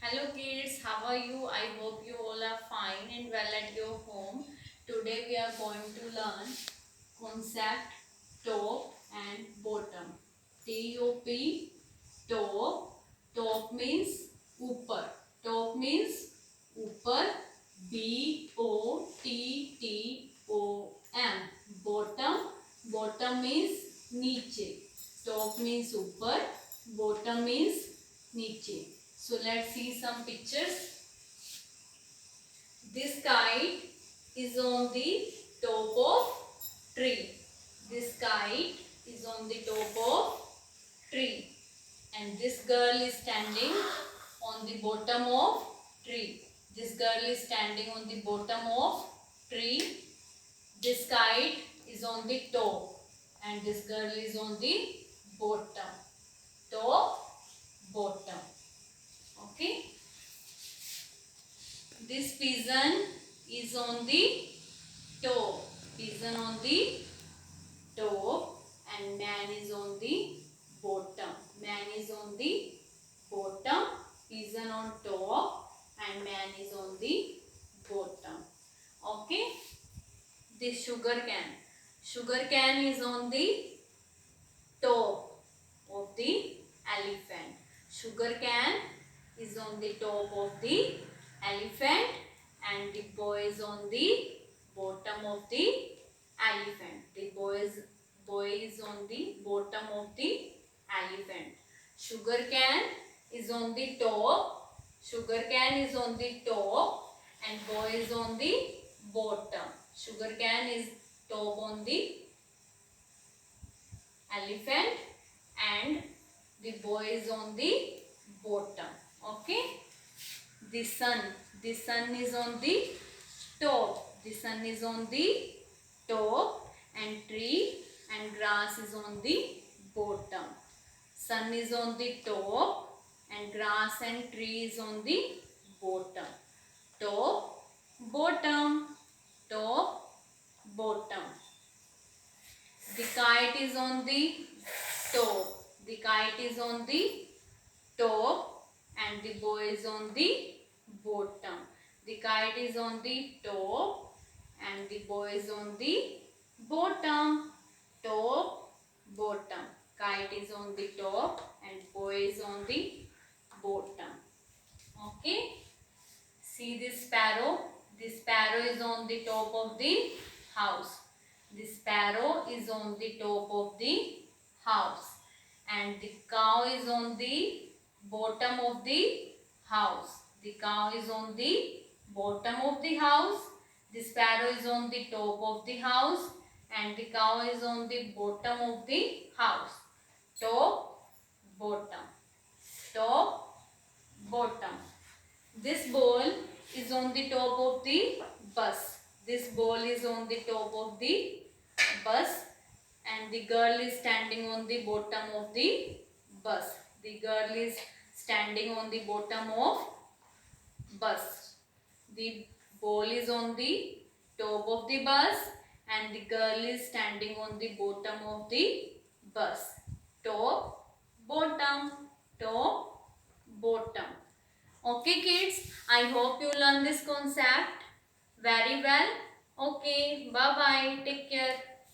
Hello kids, how are you? I hope you all are fine and well at your home. Today we are going to learn concept top and bottom. T-O-P, top. Top means ऊपर. Top means ऊपर. B-O-T-T-O-M. Bottom. Bottom means नीचे. Top means ऊपर. Bottom means नीचे. So let's see some pictures. This kite is on the top of tree. This kite is on the top of tree. And this girl is standing on the bottom of tree. This girl is standing on the bottom of tree. This kite is on the top. And this girl is on the bottom. Top, bottom. Okay. This pigeon is on the top. Pigeon on the top and man is on the bottom. Man is on the bottom. Pigeon on top and man is on the bottom. Okay. This sugar cane. Sugar cane is on the top of the elephant. Sugar cane is on the top of the elephant and the boy is on the bottom of the elephant. The boy is on the bottom of the elephant. Sugar cane is on the top. Sugar cane is on the top and boy is on the bottom. Sugar cane is top on the elephant and the boy is on the bottom. Okay. The sun is on the top. The sun is on the top and tree and grass is on the bottom. Sun is on the top and grass and tree is on the bottom. Top, bottom, top, bottom. The kite is on the top. The kite is on the top and the boy is on the bottom. The kite is on the top and the boy is on the bottom. Top, bottom. Kite is on the top and boy is on the bottom. Okay. See this sparrow. This sparrow is on the top of the house. The sparrow is on the top of the house and the cow is on the bottom of the house. The cow is on the bottom of the house. The sparrow is on the top of the house and the cow is on the bottom of the house. Top, bottom. Top, bottom. This ball is on the top of the bus. This ball is on the top of the bus and the girl is standing on the bottom of the bus. The girl is standing on the bottom of bus. The ball is on the top of the bus and the girl is standing on the bottom of the bus. Top, bottom, top, bottom. Okay kids, I hope you learn this concept very well. Okay, bye bye. Take care.